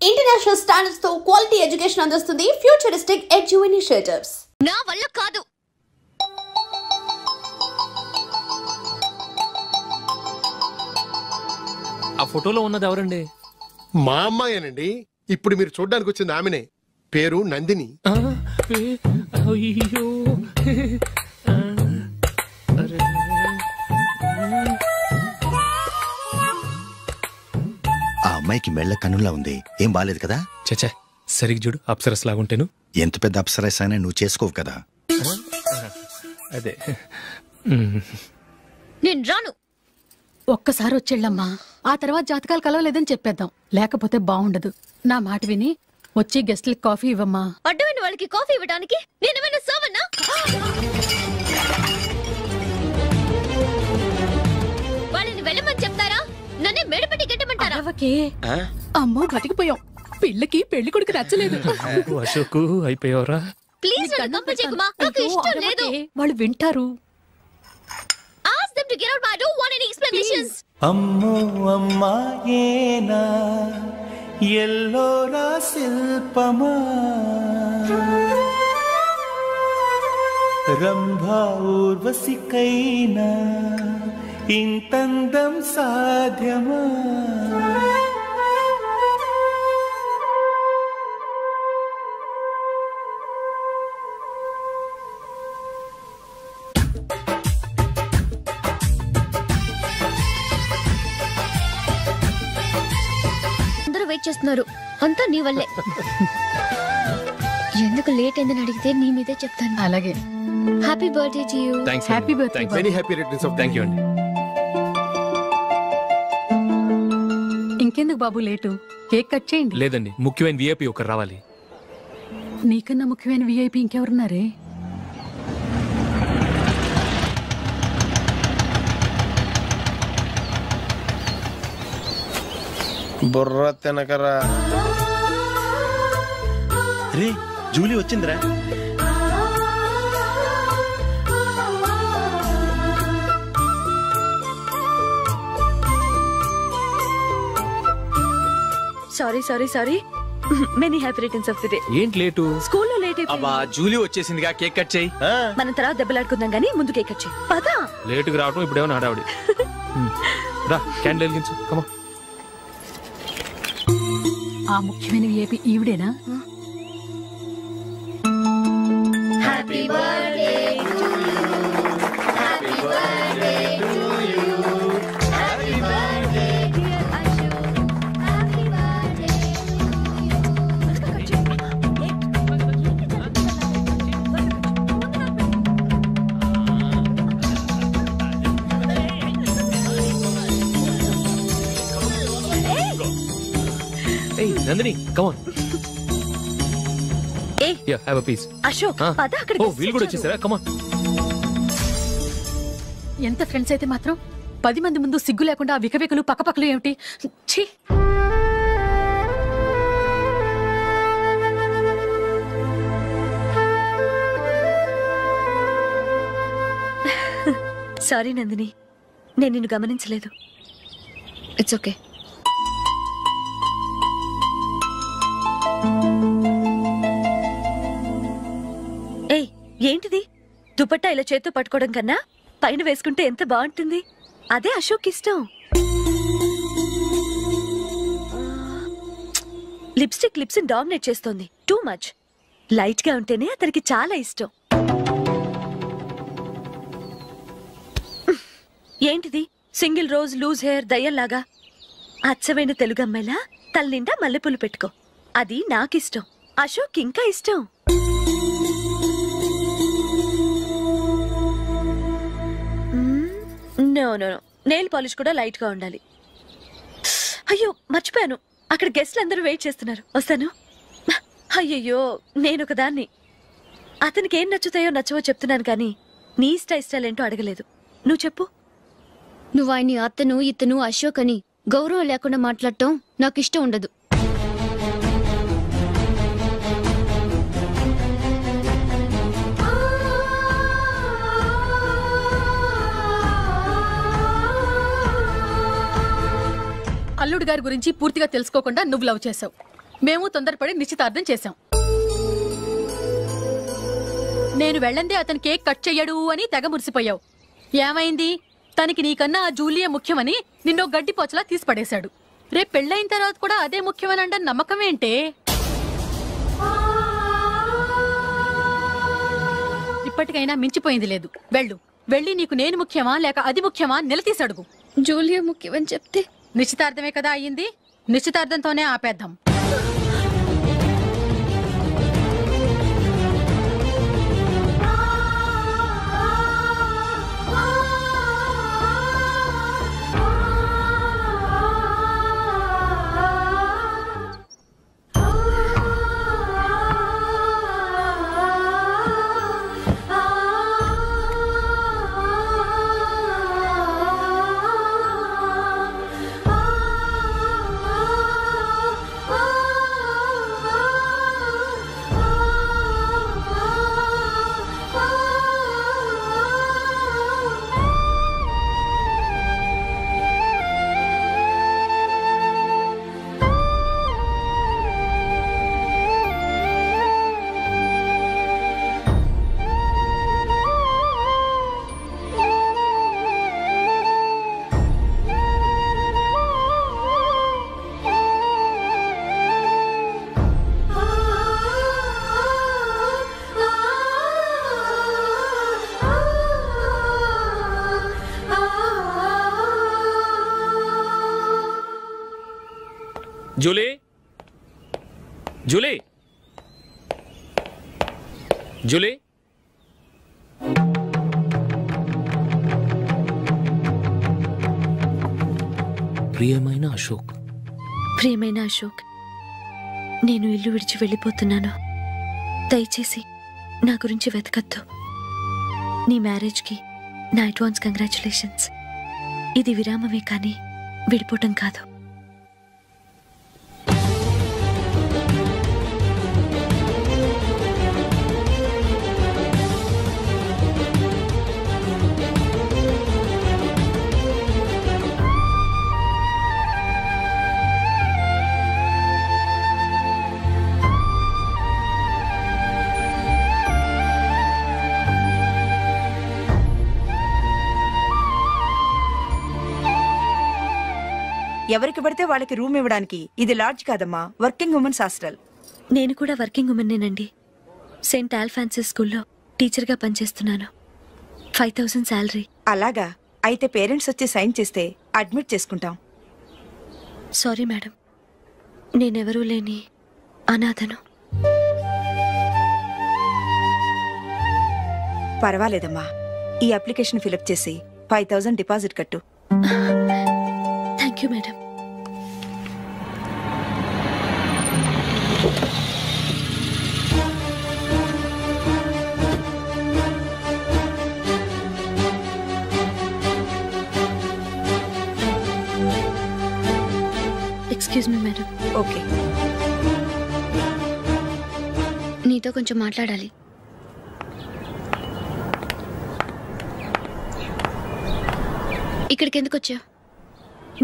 International standards తో quality education అందిస్తుంది futuristic edu initiatives. నా వల్ల కాదు. ఆ ఫోటోలో ఉన్నది ఎవరండి? మా అమ్మాయేనండి. ఇప్పుడు మీరు చూడడానికి వచ్చింది ఆమెనే. పేరు నందిని. అయ్యో ఆ అమ్మాయికి మెళ్ళ కన్నులా ఉంది. ఏం బాలేదు కదా? చచ్చా, సరిగ్గా చూడు, అప్సరస్ లాగుంటేను. ఎంత పెద్ద అప్సరస్ అయినా నువ్వు చేసుకోవు కదా. అదే నేను రాను. ఒక్కసారి వచ్చేళ్ళమ్మా, ఆ తర్వాత జాతకాలు కలవలేదని చెప్పేద్దాం, లేకపోతే బాగుండదు. నా మాట విని వచ్చి గెస్ట్లకి కాఫీ ఇవ్వమ్మా. అడ్డమైన వాళ్ళకి కాఫీ ఇవ్వడానికి నేనేమైనా సర్వన్నా? వాళ్ళని వెళ్ళమని చెప్తారా, నన్నే మేడపట్టి గెట్టమంటారా? అమ్మో బతికిపోయాం. పిల్లకి పెళ్లి కొడుకు నచ్చలేదు. అశోకు అయిపోయావరా? ప్లీజ్ నన్ను కంపచేయకుమా, నాకు ఇష్టం లేదు. వాళ్ళు వింటారు. Ask them to get out. I don't want any explanations. అమ్మో అమ్మాయేనా ఎల్లోరా శిల్పమా రంభా ఊర్వశికైనా ఇంతందం సాధ్యమా? వెయిట్ చేస్తున్నారు, అంతా నీ వల్లే. ఎందుకు లేట్ అయిందని అడిగితే నీ మీదే చెప్తాను. అలాగే. Happy birthday to you. Happy birthday. Many happy returns of. Thank you అండి. ఇంకెందుకు బాబు లేటు, కేక్ కట్ చేయండి. లేదండి, ముఖ్యమైన విఐపి ఒకరు రావాలి. నీకన్నా ముఖ్యమైన విఐపి ఇంకెవరున్నారే? బుర్ర తినకరా. రే జూలీ వచ్చిందిరా. Sorry many happy returns of the day. ఏంటి లేటు? స్కూల్లో లేట్ అయిపోయింది. జూలీ వచ్చేసిందిగా, కేక్ కట్ చేయి. మనం తర్వాత దెబ్బలాడుకుందాం గానీ ముందు కేక్ కట్ చేయి. పదా లేటుగా రావటం ఇప్పుడు ఏమైనా హడావుడి. రా, క్యాండిల్ వెలిగించు. కమా. ఆ ముఖ్యమైన విఐపి ఈవిడేనా? Happy birthday to you. Happy birthday to you. Happy birthday dear Ashok. Happy birthday Hey, Nandini, come on. Yeah, have a piece. Ashok పద అక్కడికి. ఓ, వీళ్ళు కూడా వచ్చేసారా? Come on. ఎంత ఫ్రెండ్స్ అయితే మాత్రం 10 మంది ముందు సిగ్గు లేకుండా ఆ వికవికలు పక్కపక్కలు ఏమిటి? ఛీ! సారీ నందిని, నేను నిన్ను గమనించలేదు. It's okay. ఏయ్, ఏంటిది? దుపట్టా ఇలా చేత్తో పట్టుకోవడం కన్నా పైన వేసుకుంటే ఎంత బాగుంటుంది. అదే అశోక్ ఇష్టం. లిప్స్టిక్ లిప్స్ డామినేట్ చేస్తోంది. Too much. లైట్ గా ఉంటేనే అతనికి చాలా ఇష్టం. ఏంటిది? సింగిల్ రోజ్ లూజ్ హెయిర్ దయ్యంలాగా. అచ్చమైన తెలుగు అమ్మాయిలా తల్లిండా మల్లెపూలు పెట్టుకో. అది నాకిష్టం. అశోక్ ఇంకా ఇష్టం. No no no, nail polish కూడా లైట్ గా ఉండాలి. అయ్యో మర్చిపోయాను, అక్కడ గెస్ట్లు అందరూ వెయిట్ చేస్తున్నారు. వస్తాను. అయ్యయ్యో, నేనొక దాన్ని. అతనికి ఏం నచ్చుతాయో నచ్చవో చెప్తున్నాను కానీ నీ ఇష్టాలేంటో అడగలేదు. నువ్వు చెప్పు. నువ్వు ఆయన్ని అతను ఇతను అశోక్ అని గౌరవం లేకుండా మాట్లాడటం నాకు ఇష్టం ఉండదు. అల్లుడు గారి గురించి పూర్తిగా తెలుసుకోకుండా నువ్వు లవ్ చేసావు. మేము తొందరపడి నిశ్చితార్థం చేశాం. నేను వెళ్ళందే అతను కేక్ కట్ చెయ్యడు అని తెగ మురిసిపోయావు. ఏమైంది? తనకి నీకన్నా ఆ జూలియే ముఖ్యమని నిన్నో గడ్డిపోచలా తీసి పడేశాడు. రేపు పెళ్ళైన తర్వాత కూడా అదే ముఖ్యమని అంటే నమ్మకం ఏంటే? ఇప్పటికైనా మించిపోయింది లేదు. వెళ్ళి నీకు నేను ముఖ్యమా లేక అది ముఖ్యమా నిలదీసి అడుగు. జూలియా ముఖ్యమని చెప్తే నిశ్చితార్థమే కదా అయ్యింది, నిశ్చితార్థంతోనే ఆపేద్దాం. జూలీ, జూలీ, జూలీ, ప్రియమైన అశోక్. ప్రియమైన అశోక్, నేను ఇల్లు విడిచి వెళ్ళిపోతున్నాను. దయచేసి నా గురించి వెతకద్దు. నీ మ్యారేజ్కి నా అడ్వాన్స్ కంగ్రాచులేషన్స్. ఇది విరామమే కానీ విడిపోవటం కాదు. ఎవరికి పడితే వాళ్ళకి రూమ్ ఇవ్వడానికి ఇది లాడ్జ్ కాదమ్మా, వర్కింగ్ ఉమెన్స్ హాస్టల్. నేను కూడా వర్కింగ్ ఉమెన్నేనండి. సెయింట్ ఆల్ఫాన్సిస్ స్కూల్లో టీచర్గా పనిచేస్తున్నాను. 5000 శాలరీ. అలాగా? అయితే పేరెంట్స్ వచ్చి సైన్ చేస్తే అడ్మిట్ చేసుకుంటాం. సారీ మేడం, నేనెవరూ లేని అనాథను. పర్వాలేదమ్మా, ఈ అప్లికేషన్ ఫిలప్ చేసి 5000 డిపాజిట్ కట్టు. Thank you madam. Excuse me madam. Okay. నీతో కొంచెం మాట్లాడాలి. ఇక్కడికి ఎందుకు వచ్చావు?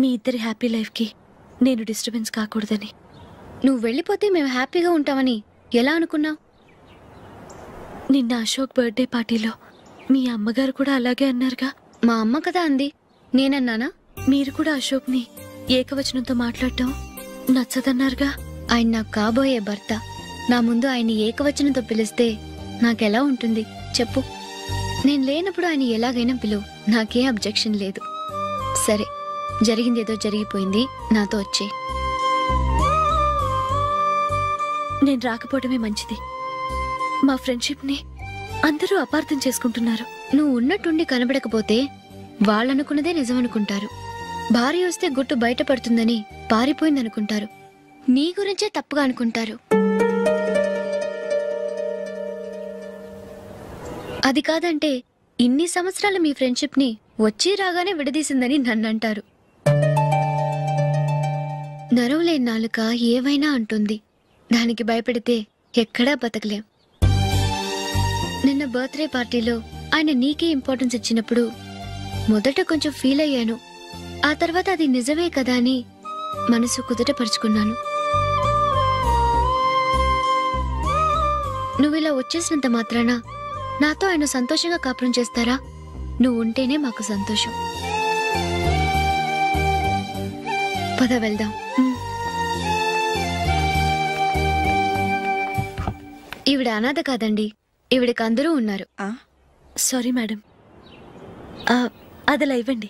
మీ ఇద్దరి హ్యాపీ లైఫ్కి నేను డిస్టర్బెన్స్ కాకూడదని. నువ్వు వెళ్ళిపోతే మేము హ్యాపీగా ఉంటామని ఎలా అనుకున్నావు? నిన్న అశోక్ బర్త్డే పార్టీలో మీ అమ్మగారు కూడా అలాగే అన్నారుగా. మా అమ్మ కదా అంది, నేనన్నానా? మీరు కూడా అశోక్ని ఏకవచనంతో మాట్లాడటం నచ్చదన్నారుగా. ఆయన నాకు కాబోయే భర్త. నా ముందు ఆయన్ని ఏకవచనంతో పిలిస్తే నాకెలా ఉంటుంది చెప్పు? నేను లేనప్పుడు ఆయన ఎలాగైనా పిలువు, నాకేం అబ్జెక్షన్ లేదు. సరే, జరిగిందేదో జరిగిపోయింది, నాతో వచ్చే. నేను రాకపోవడమే మంచిది. మా ఫ్రెండ్షిప్ని అందరూ అపార్థం చేసుకుంటున్నారు. నువ్వు ఉన్నట్టుండి కనబడకపోతే వాళ్ళనుకున్నదే నిజమనుకుంటారు. భార్య వస్తే గుట్టు బయటపడుతుందని పారిపోయిందనుకుంటారు. నీ గురించే తప్పుగా అనుకుంటారు. అది కాదంటే ఇన్ని సంవత్సరాల మీ ఫ్రెండ్షిప్ని వచ్చి రాగానే విడదీసిందని నన్నంటారు. నరవలేని నాలుక ఏవైనా అంటుంది. దానికి భయపడితే ఎక్కడా బతకలేం. నిన్న బర్త్డే పార్టీలో ఆయన నీకే ఇంపార్టెన్స్ ఇచ్చినప్పుడు మొదట కొంచెం ఫీల్ అయ్యాను. ఆ తర్వాత అది నిజమే కదా అని మనసు కుదుటపరుచుకున్నాను. ఇలా వచ్చేసినంత మాత్రాన నాతో ఆయన సంతోషంగా కాపురం చేస్తారా? నువ్వు ఉంటేనే మాకు సంతోషం. పద వెళ్దాం. ఈవిడ అనాథ కాదండి, ఈవిడకి అందరూ ఉన్నారు. సారీ మేడం, అదలా ఇవ్వండి.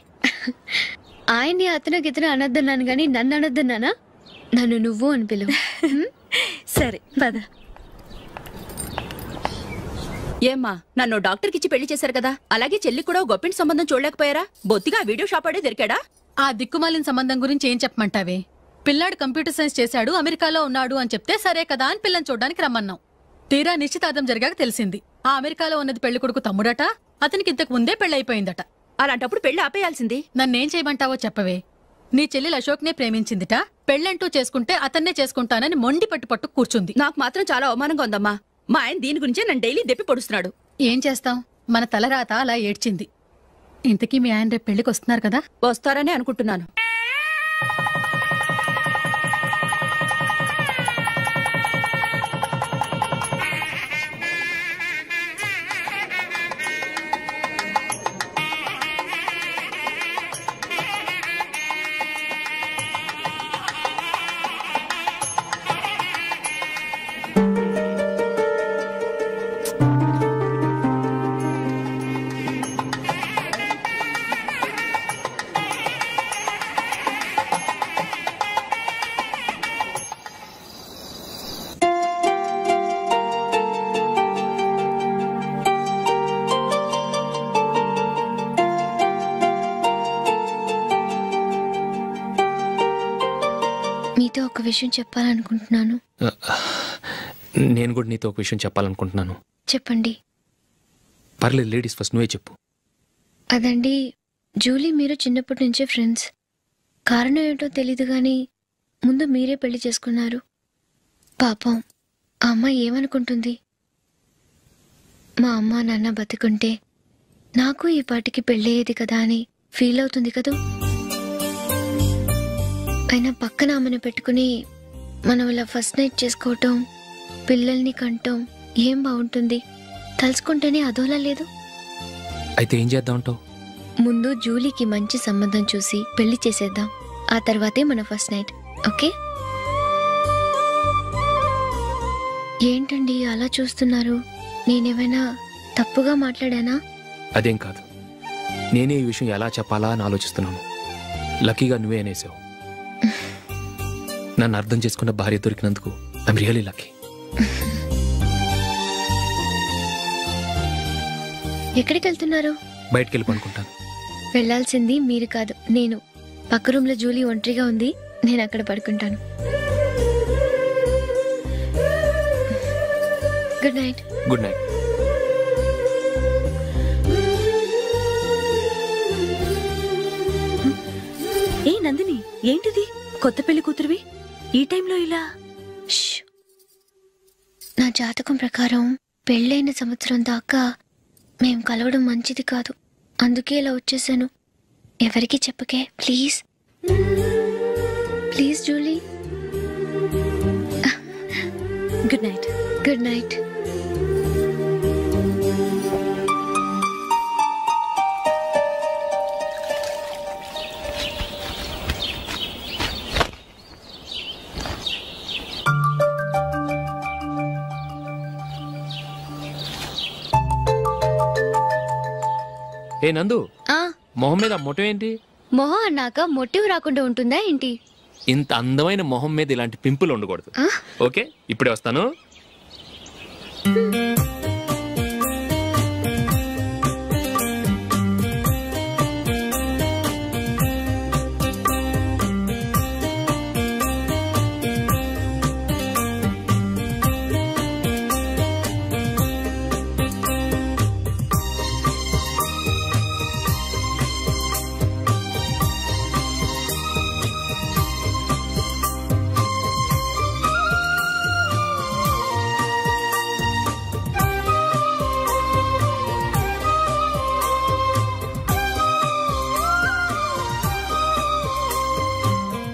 ఆయన్ని అతను గితను అనొద్దన్నాను గాని నన్ను అనొద్దన్నానా? నన్ను నువ్వు అని పిలువు. సరే పద. ఏమ్మా, నన్ను డాక్టర్కి ఇచ్చి పెళ్లి చేశారు కదా, అలాగే చెల్లి కూడా గొప్పింటి సంబంధం చూడలేకపోయారా? బొత్తిగా వీడియో షాప్ ఆడే దొరికాడా? ఆ దిక్కుమాలిన సంబంధం గురించి ఏం చెప్పమంటావే? పిల్లాడు కంప్యూటర్ సైన్స్ చేశాడు, అమెరికాలో ఉన్నాడు అని చెప్తే సరే కదా అని పిల్లని చూడడానికి రమ్మన్నాం. తీరా నిశ్చితార్థం జరిగాక తెలిసింది ఆ అమెరికాలో ఉన్నది పెళ్లి కొడుకు తమ్ముడట, అతనికి ఇంతకు ముందే పెళ్లయిపోయిందట. అలాంటప్పుడు పెళ్లి ఆపేయాల్సింది. నన్నేం చేయమంటావో చెప్పవే. నీ చెల్లెలు అశోక్నే ప్రేమించిందిట, పెళ్ళంటూ చేసుకుంటే అతన్నే చేసుకుంటానని మొండి పట్టు కూర్చుంది. నాకు మాత్రం చాలా అవమానంగా ఉందమ్మా. మా ఆయన దీని గురించే నన్ను డైలీ దెప్పి పొడుస్తున్నాడు. ఏం చేస్తాం, మన తలరాత అలా ఏడ్చింది. ఇంతకీ మీ ఆయన రేపు పెళ్లికి వస్తున్నారు కదా? వస్తారనే అనుకుంటున్నాను. మీతో ఒక విషయం చెప్పాలనుకుంటున్నాను. నేను కూడా నీతో ఒక విషయం చెప్పాలనుకుంటున్నాను. చెప్పండి. పర్లేదు, లేడీస్ ఫస్ట్, నువ్వే చెప్పు. అదండి, జూలీ మీరు చిన్నప్పటి నుంచే ఫ్రెండ్స్. కారణం ఏంటో తెలీదు కానీ ముందు మీరే పెళ్లి చేసుకున్నారు. పాపం ఆ అమ్మాయి ఏమనుకుంటుంది? మా అమ్మ నాన్న బతికుంటే నాకు ఈ పాటికి పెళ్ళయ్యేది కదా అని ఫీల్ అవుతుంది కదూ. అయినా పక్కన ఆమెను పెట్టుకుని మనం ఇలా ఫస్ట్ నైట్ చేసుకోవటం, పిల్లల్ని కంటం ఏం బాగుంటుంది? తలుచుకుంటేనే అదోలా లేదు. అయితే ఏం చేద్దామంటావు? ముందు జూలీకి మంచి సంబంధం చూసి పెళ్లి చేసేద్దాం, ఆ తర్వాతే మన ఫస్ట్ నైట్. ఓకే? ఏంటండి అలా చూస్తున్నారు? నేనేమైనా తప్పుగా మాట్లాడానా? అదేం కాదు, నేనే ఈ విషయం ఎలా చెప్పాలా అని ఆలోచిస్తున్నాను. లక్కీగా నువ్వే అనేసావు. నన్ను అర్థం చేసుకున్న భార్య దొరికినందుకు ఐఎమ్ రియల్లీ లక్కీ. ఎక్కడికి వెళ్తున్నారు? బయటికి వెళ్ళి పడుకుంటాను. వెళ్లాల్సింది మీరు కాదు, నేను. పక్క రూమ్ లో జూలీ ఒంటరిగా ఉంది, నేను అక్కడ పడుకుంటాను. Good night. Good night. ఏ నందిని, ఏంటిది? కొత్త పెళ్లి కూతురువి ఈ టైంలో ఇలా? నా జాతకం ప్రకారం పెళ్ళైన సంవత్సరం దాకా మేం కలవడం మంచిది కాదు, అందుకే ఇలా వచ్చేసాను. ఎవరికి చెప్పకే please. Please Julie. Good night. Good night. ఏ నందు, మొహం మీద మొట్టం ఏంటి? మొహం అన్నాక మొట్టివి రాకుండా ఉంటుందా ఏంటి? ఇంత అందమైన మొహం మీద ఇలాంటి పింపుల్ ఉండకూడదు. ఓకే, ఇప్పుడే వస్తాను.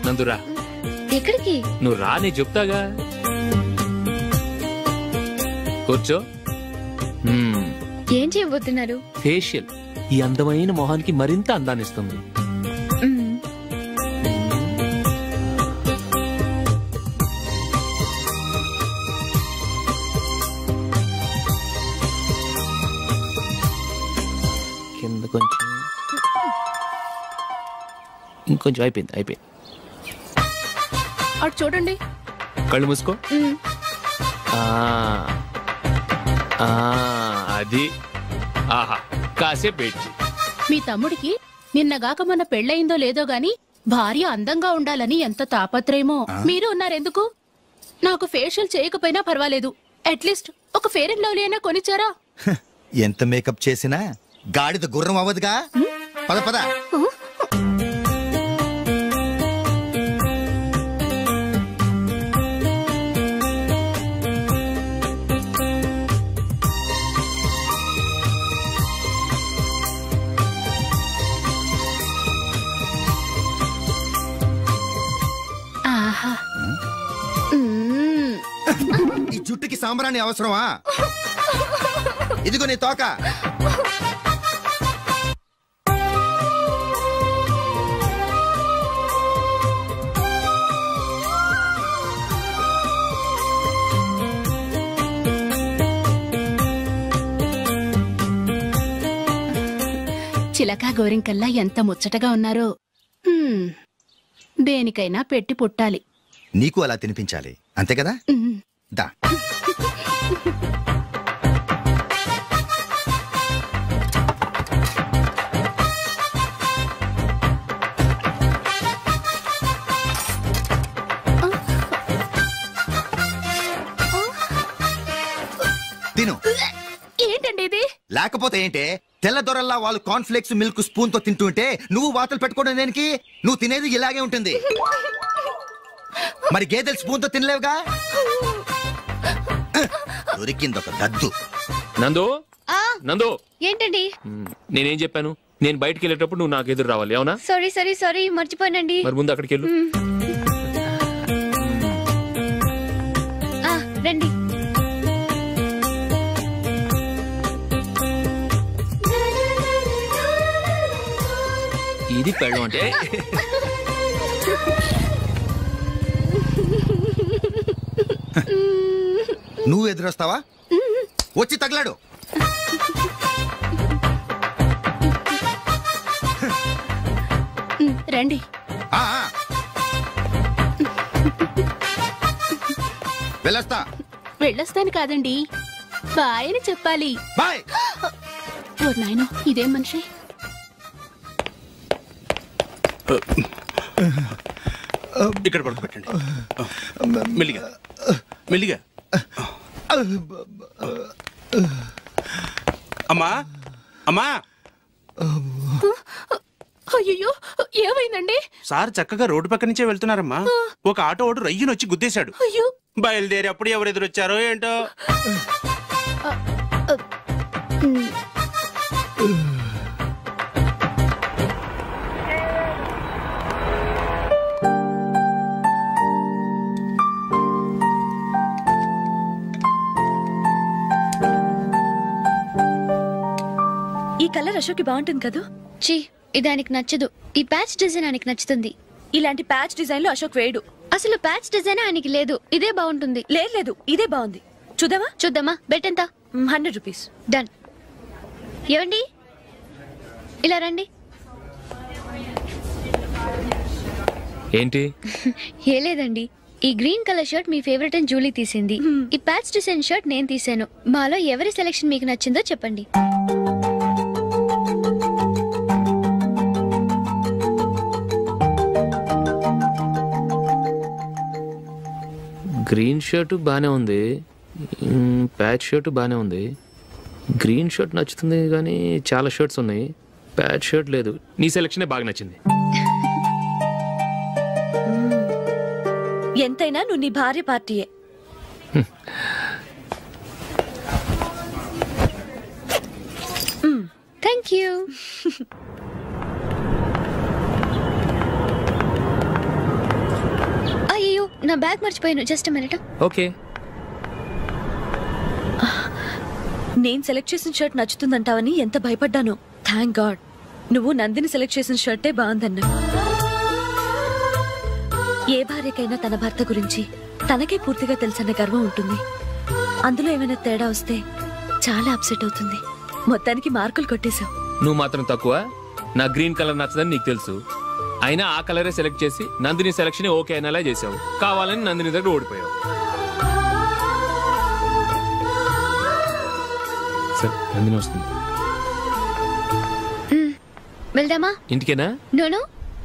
నందురా. ఎక్కడికి? నువ్వు రా, నీ చెప్తాగా. కూర్చో. ఏం చేయబోతున్నారు? ఫేషియల్ ఈ అందమైన మొహానికి మరింత అందాన్నిస్తుంది. కింద కొంచెం, ఇంకొంచెం. అయిపోయింది. అటు చూడండి. కళ్ళు మూసుకో. అది. ఆహా, కాసేపు పెట్టి. మీ తమ్ముడికి నిన్నగాక మన పెళ్ళయిందో లేదో గాని భార్య అందంగా ఉండాలని ఎంత తాపత్రయమో. మీరు ఉన్నారెందుకు? నాకు ఫేషియల్ చేయకపోయినా పర్వాలేదు, అట్లీస్ట్ ఒక ఫేర్ అండ్ లవ్లీ అయినా కొనిచ్చారా? ఎంత మేకప్ చేసినా గాడిద గుర్రం అవ్వదుగా. పద పద. ఈ జుట్టుకి సాంబ్రాణి అవసరమా? ఇదిగో నీ తోక. చిలకా గోరింకల్లా ఎంత ముచ్చటగా ఉన్నారో. దేనికైనా పెట్టి పుట్టాలి. నీకు అలా తినిపించాలి, అంతే కదా? దా. తిను. ఏంటండి ఇది? లేకపోతే ఏంటే, తెల్లదొరల్లా వాళ్ళు కార్న్ఫ్లేక్స్ మిల్క్ స్పూన్ తో తింటుంటే నువ్వు వాతలు పెట్టుకోవడం దేనికి? నువ్వు తినేది ఇలాగే ఉంటుంది. మరి గేదెలు స్పూన్ తో తినలేవుగా. దొరికిందొక దద్దు. నందు, ఏంటండి? నేనేం చెప్పాను? నేను బయటికి వెళ్ళేటప్పుడు నువ్వు నాకు ఎదురు రావాలి, అవునా? సారీ మర్చిపోయానండి. మరి ముందు అక్కడికి వెళ్ళు. రండి. ఇది పెళ్ళం అంటే. నువ్వు ఎదురొస్తావా? వచ్చి తగలాడు. రండి. వెళ్ళొస్తాను కాదండి, బాయ్ అని చెప్పాలి. బాయ్. ఓ నాయనో, ఇదేం మనిషి? ఇక్కడ పడుకోబెట్టండి. మెల్లిగా మెల్లిగా. అమ్మా అమ్మా. అయ్యో, ఏమైందండి? సార్ చక్కగా రోడ్డు పక్క నుంచే వెళ్తున్నారమ్మా. ఒక ఆటో ఓడు రయ్యనొచ్చి గుద్దేశాడు. బయలుదేరి అప్పుడు ఎవరు ఎదురొచ్చారో ఏంటో. ఈ కలర్ అశోక్కి బాగుంటుంది కదా? చీ, ఇది ఆయనకి నచ్చదు. ఈ ప్యాచ్ డిజైన్ ఆయనకి నచ్చుతుంది. ఇలాంటి ప్యాచ్ డిజైన్ లో అశోక్ వేయడు. అసలు ప్యాచ్ డిజైన్ ఆయనకి లేదు. ఇదే బాగుంటుంది. లేదు, ఇదే బాగుంది. చూద్దామా? బెట్ ఎంత? 100 రూపీస్. డన్. ఏవండి, ఇలా రండి. ఏంటి? ఏ లేదండి, ఈ గ్రీన్ కలర్ షర్ట్ మీ ఫేవరెట్ అని జూలీ తీసింది. ఈ ప్యాచ్ డిజైన్ షర్ట్ నేను తీసాను. మాలో ఎవరి సెలెక్షన్ మీకు నచ్చిందో చెప్పండి. గ్రీన్ షర్ట్ బానే ఉంది, ప్యాచ్ షర్ట్ బానే ఉంది. గ్రీన్ షర్ట్ నచ్చుతుంది కానీ చాలా షర్ట్స్ ఉన్నాయి, ప్యాచ్ షర్ట్ లేదు. నీ సెలెక్షనే బాగా నచ్చింది. ఎంతైనా నువ్వు నీ భార్య పార్టీయే. Thank you. అయ్యో, నా బ్యాగ్ మర్చిపోయాను. Just minute. ఓకే. నేను సెలెక్ట్ చేసిన షర్ట్ నచ్చుతుందంటావని ఎంత భయపడ్డాను. థ్యాంక్ గాడ్ నువ్వు నందిని సెలెక్ట్ చేసిన షర్టే బాగుందన్నా. ఏ భార్యకైనా తన భర్త గురించి తనకే పూర్తిగా తెలుసన్న గర్వం ఉంటుంది. అందులో ఏమైనా తేడా వస్తే చాలా అప్సెట్ అవుతుంది. మొత్తానికి మార్కులు కొట్టేశావు. నువ్వు మాత్రం తక్కువ. నా గ్రీన్ కలర్ నచ్చదని నీకు తెలుసు, అయినా ఆ కలరే సెలెక్ట్ చేసి నందిని సెలెక్షన్ ఓకే అయినలా చేసావు. కావాలని నందిని దగ్గర ఓడిపోయావు. సరే నందిని వస్తుంది. వెళ్దామా? ఇంటికేనా? నో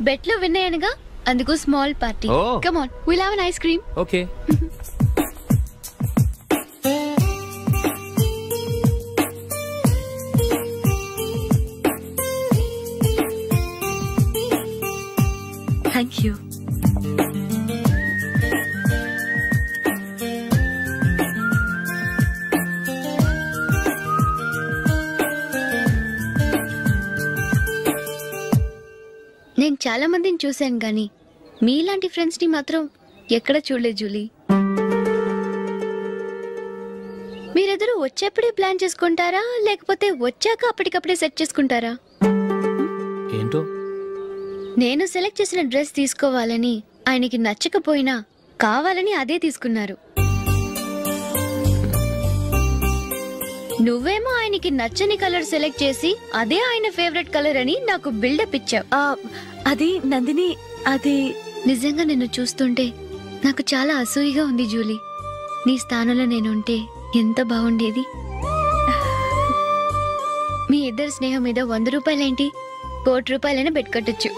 బెట్ లో విన్ అయ్యానుగా, అందుకు small party. Come on, will have an ice cream. Okay. Thank you. నేను చాలా మందిని చూశాను గాని మీలాంటి ఫ్రెండ్స్ ని మాత్రం ఎక్కడ చూడలేదు జూలీ. మీరెదరూ వచ్చేప్పుడే ప్లాన్ చేసుకుంటారా లేకపోతే వచ్చాక అప్పటికప్పుడే సెట్ చేసుకుంటారా? ఏంటో నేను సెలెక్ట్ చేసిన డ్రెస్ తీసుకోవాలని ఆయనకి నచ్చకపోయినా కావాలని అదే తీసుకున్నారు. నువ్వేమో ఆయనకి నచ్చని కలర్ సెలెక్ట్ చేసి అదే ఆయన ఫేవరెట్ కలర్ అని నాకు బిల్డప్ ఇచ్చావు. అది నందిని, అది నిజంగా నిన్ను చూస్తుంటే నాకు చాలా అసూయగా ఉంది జూలీ. నీ స్థానంలో నేనుంటే ఎంత బాగుండేది. మీ ఇద్దరు స్నేహం మీద 100 రూపాయలేంటి, 1 కోటి రూపాయలైనా పెట్టుకట్టచ్చు.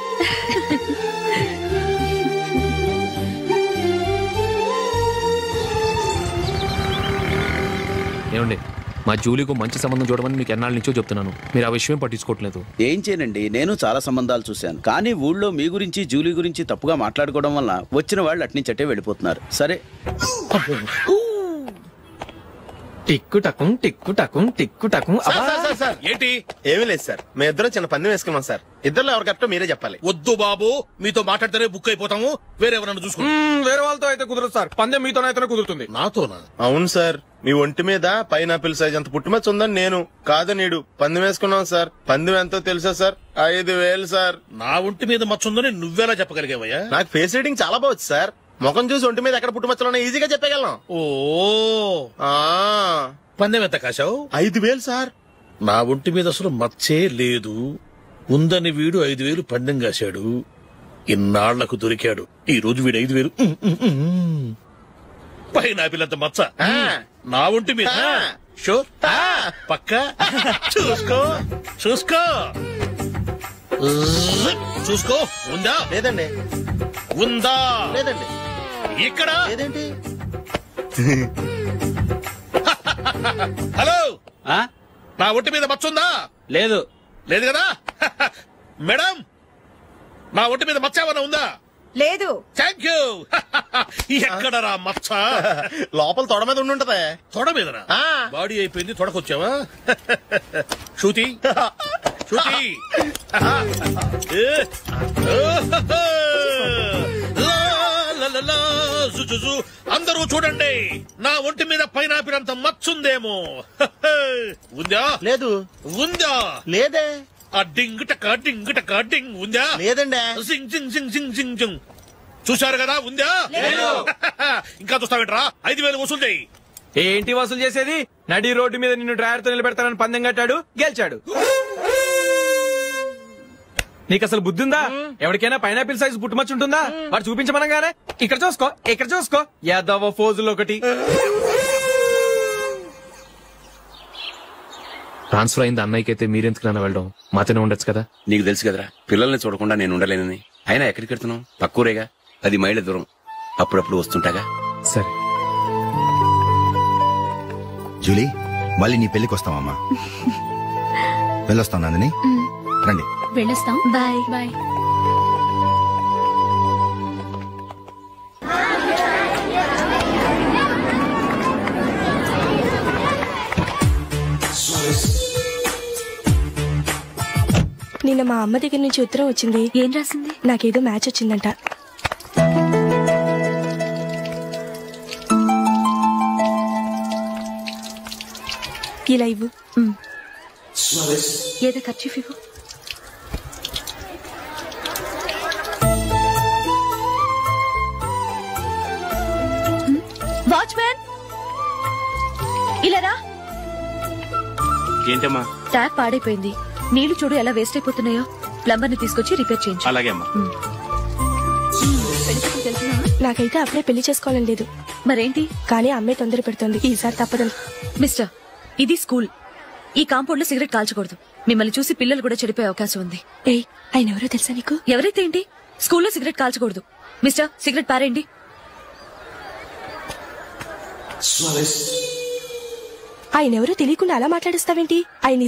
ఏమండి, మా జూలీకు మంచి సంబంధం చూడమని మీకు ఎన్నాళ్ళ నుంచో చెప్తున్నాను, మీరు ఆ విషయం పట్టించుకోవట్లేదు. ఏం చేయనండి, నేను చాలా సంబంధాలు చూశాను, కానీ ఊళ్ళో మీ గురించి జూలీ గురించి తప్పుగా మాట్లాడుకోవడం వల్ల వచ్చిన వాళ్ళు అట్నుంచటే వెళ్ళిపోతున్నారు. సరే టిక్కు టకుం టిక్కు టకుం టిక్కు టకుం. ఏంటి? ఏమీ లేదు సార్, మేము ఇద్దరం చిన్న పందెం వేసుకున్నాం సార్. ఇద్దరు ఎవరు కరెక్టో మీరే చెప్పాలి. వద్దు బాబు, మీతో మాట్లాడితేనే బుక్ అయిపోతాము. వేరే ఎవరన్నా చూసుకుంటాం. వేరే వాళ్ళతో అయితే కుదరదు సార్, పందెం మీతోనైతేనే కుదురుతుంది. నాతోనా? అవును సార్, మీ ఒంటి మీద పైనాపిల్ సైజ్ అంత పుట్టుమచ్చ ఉందని నేను కాదు నీడు పందెం వేసుకున్నాం సార్. పందెం ఎంతో తెలుసా సార్? 5,000 సార్. నా ఒంటి మీద మచ్చ ఉందని నువ్వెలా చెప్పగలిగావయ్యా? నాకు ఫేస్ రీడింగ్ చాలా బాగుంది సార్. ముఖం చూసి ఒంటి మీద ఎక్కడ పుట్టుమచ్చలో ఈజీగా చెప్పగలను. ఓ పందెం ఎంత కాశావు? 5,000 సార్. నా ఒంటి మీద అసలు మచ్చే లేదు, ఉందని వీడు 5,000 పందెం కాశాడు. ఇన్నాళ్లకు దొరికాడు. ఈ రోజు వీడు 5,000 పైనాపిలంత మచ్చ నా ఒంటి మీద. షూర్ పక్క చూసుకో చూసుకో చూసుకో. ఉందా? లేదండి. ఉందా? లేదండి. ఇక్కడ లేదేంటి? హలో, నా ఒంటి మీద మచ్చ ఉందా? లేదు. లేదు కదా? మేడం, నా ఒంటి మీద మచ్చ ఏమైనా ఉందా? లేదు. Thank you. ఎక్కడరా మచ్చ? లోపల తొడ మీద ఉండుంటదే. తొడ మీదనా? బాడీ అయిపోయింది, తొడకొచ్చావా? శృతి శృతి, అందరూ చూడండి, నా ఒంటి మీద పైనాపిల్ అంత మచ్చుందేమో. ఉందా? లేదు. ఉందా? లేదే. ఆ డింగ్ టక డింగ్ టక డింగ్ ఉందా? లేదండి. సింగ్ సింగ్ సింగ్ సింగ్ సింగ్ సింగ్. చూశారు కదా? ఉందా? ఇంకా చూస్తావేంట్రా? 5,000 వసూలు చేయి. ఏంటి వసూలు చేసేది? నడి రోడ్డు మీద నిన్ను డ్రైవర్ తో నిలబెడతానని పందెం కట్టాడు, గెలిచాడు. నీకు అసలు బుద్ధి ఉందా? ఎవరికైనా పైనాపిల్ సైజ్ పుట్టుమచ్చ ఉంటుందా? వాడు చూపించమనగానే ఇక్కడ చూసుకో ఇక్కడ చూసుకో, యాదవ ఫోజులు ఒకటి. ట్రాన్స్ఫర్ అయింది అన్నయ్యకి అయితే మీరెందుకు నాన్న వెళ్ళడం? మాతోనే ఉండొచ్చు కదా. నీకు తెలుసు కదరా, పిల్లల్ని చూడకుండా నేను ఉండలేనని. అయినా ఎక్కడికి వెళ్తున్నావు? పక్కూరేగా, 10 మైళ్ళ దూరం. అప్పుడప్పుడు వస్తుంటాగా. సరే జూలీ, మళ్ళీ నీ పెళ్లికి వస్తామమ్మా. వెళ్ళొస్తాం నందిని, రండి. వెళ్ళొస్తాం. Bye bye. నిన్న మా అమ్మ దగ్గర నుంచి ఉత్తరం వచ్చింది. ఏం రాసింది? నాకేదో మ్యాచ్ వచ్చిందంట. ఇలా ఇవ్వు. ఏదో ఖర్చు ఇవ్వు. వాచ్మ్యాన్ ఇలా రా. ఏంటమ్మా? ట్యాప్ పాడైపోయింది. నీళ్లు చూడు ఎలా వేస్ట్ అయిపోతున్నాయో. ప్లంబర్ ని తీసుకొచ్చి రిపేర్ చేయించు. అలాగే అమ్మా. నాకైతే అప్పుడే పెళ్లి చేసుకోవాలని లేదు. మరేంటి? కానీ అమ్మే తొందర పెడుతుంది. ఈసారి తప్పదని. మిస్టర్, ఇది స్కూల్. ఈ కాంపౌండ్ లో సిగరెట్ కాల్చకూడదు. మిమ్మల్ని చూసి పిల్లలు కూడా చెడిపోయే అవకాశం ఉంది. ఏయ్, ఆయన ఎవరో తెలుసా నీకు? ఎవరైతే ఏంటి? స్కూల్లో సిగరెట్ కాల్చకూడదు. మిస్టర్, సిగరెట్ పారేయండి. ఆయన ఎవరో తెలియకుండా అలా మాట్లాడిస్తావేంటి? ఆయన